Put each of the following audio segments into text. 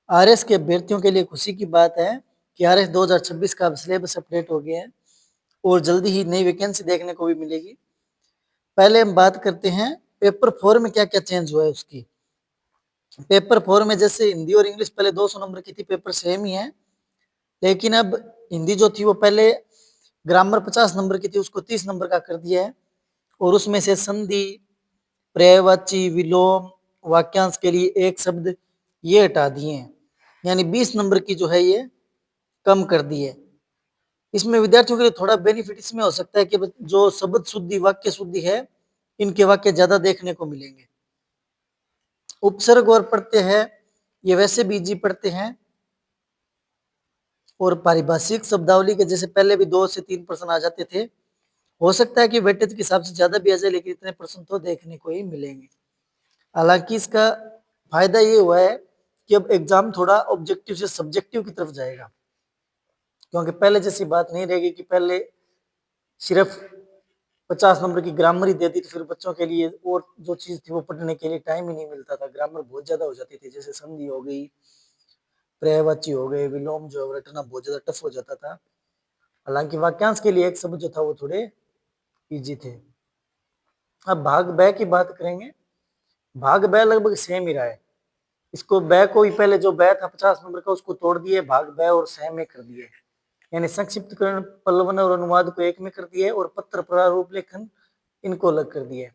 RS के अभ्यर्थियों के लिए खुशी की बात है कि आरएस 2026 का अब सिलेबस अपडेट हो गया है और जल्दी ही नई वैकेंसी देखने को भी मिलेगी। पहले हम बात करते हैं पेपर 4 में क्या क्या चेंज हुआ है उसकी। पेपर 4 में जैसे हिंदी और इंग्लिश पहले 200 नंबर की थी, पेपर सेम ही है, लेकिन अब हिंदी जो थी वो पहले ग्रामर 50 नंबर की थी, उसको 30 नंबर का कर दिया है और उसमें से संधि, पर्यायवाची, विलोम, वाक्यांश के लिए एक शब्द ये हटा दिए हैं, यानी 20 नंबर की जो है ये कम कर दी है। इसमें विद्यार्थियों के लिए थोड़ा बेनिफिट इसमें हो सकता है कि जो शब्द शुद्धि, वाक्य शुद्धि है, इनके वाक्य ज्यादा देखने को मिलेंगे। उपसर्ग और पढ़ते हैं ये वैसे भी इजी पढ़ते हैं और पारिभाषिक शब्दावली के जैसे पहले भी 2 से 3 प्रश्न आ जाते थे, हो सकता है कि वेटेज के हिसाब से ज्यादा भी आ जाए, लेकिन इतने प्रश्न तो देखने को ही मिलेंगे। हालांकि इसका फायदा ये हुआ है कि अब एग्जाम थोड़ा ऑब्जेक्टिव से सब्जेक्टिव की तरफ जाएगा, क्योंकि पहले जैसी बात नहीं रहेगी कि पहले सिर्फ 50 नंबर की ग्रामर ही देती थी, फिर बच्चों के लिए और जो चीज थी वो पढ़ने के लिए टाइम ही नहीं मिलता था, ग्रामर बहुत ज्यादा हो जाती थी, जैसे संधि हो गई, पर्यायवाची हो गए, विलोम जो रटना बहुत ज्यादा टफ हो जाता था। हालांकि वाक्यांश के लिए एक शब्द जो था वो थोड़े इजी थे। अब भाग ब की बात करेंगे। भाग ब लगभग सेम ही रहा है। इसको ब को ही पहले जो ब था 50 नंबर का उसको तोड़ दिए, भाग ब और स में कर दिए, यानी संक्षिप्तकरण, पल्लवन और अनुवाद को एक में कर दिए और पत्र प्रारूप लेखन इनको अलग कर दिए।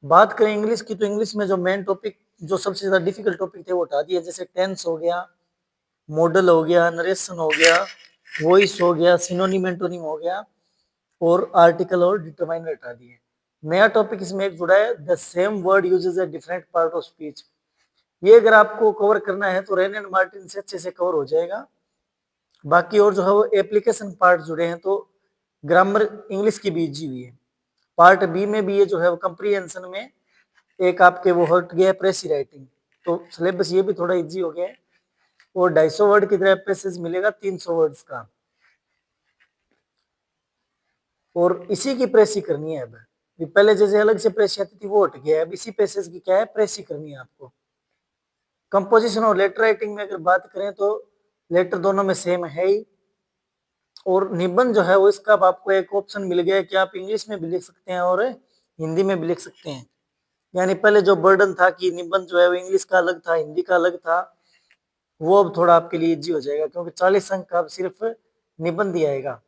बात करें इंग्लिश की तो इंग्लिश में जो मेन टॉपिक, जो सबसे ज्यादा डिफिकल्ट टॉपिक थे वो हटा दिए, जैसे टेंस हो गया, मॉडल हो गया, नरेशन हो गया, वॉइस हो गया, सिनोनिम एंटोनिम हो गया और आर्टिकल और डिटरमाइनर हटा दिए। नया टॉपिक इसमें एक जुड़ा है, the same word uses a different part of speech. ये अगर आपको कवर करना है तो रेन एंड मार्टिन से अच्छे से कवर हो जाएगा। बाकी और जो है वो एप्लीकेशन पार्ट जुड़े हैं, तो ग्रामर इंग्लिश की भी इजी हुई है। पार्ट बी में भी ये जो है वो कंप्रीहेंशन में एक आपके वो हट गया प्रेसी राइटिंग, तो सिलेबस ये भी थोड़ा इजी हो गया है और 250 वर्ड की तरह पैसेज मिलेगा 300 वर्ड्स का, और इसी की प्रेसी करनी है। अब पहले जैसे अलग से प्रेसी आती थी वो हट गया है, अब इसी पैसेज की क्या है प्रेसी करनी है आपको। कंपोजिशन और लेटर राइटिंग में अगर बात करें तो लेटर दोनों में सेम है ही, और निबंध जो है वो इसका आपको एक ऑप्शन मिल गया है कि आप इंग्लिश में भी लिख सकते हैं और हिंदी में भी लिख सकते हैं। यानी पहले जो बर्डन था कि निबंध जो है वो इंग्लिश का अलग था, हिंदी का अलग था, वो अब थोड़ा आपके लिए इजी हो जाएगा, क्योंकि 40 अंक का अब सिर्फ निबंध ही आएगा।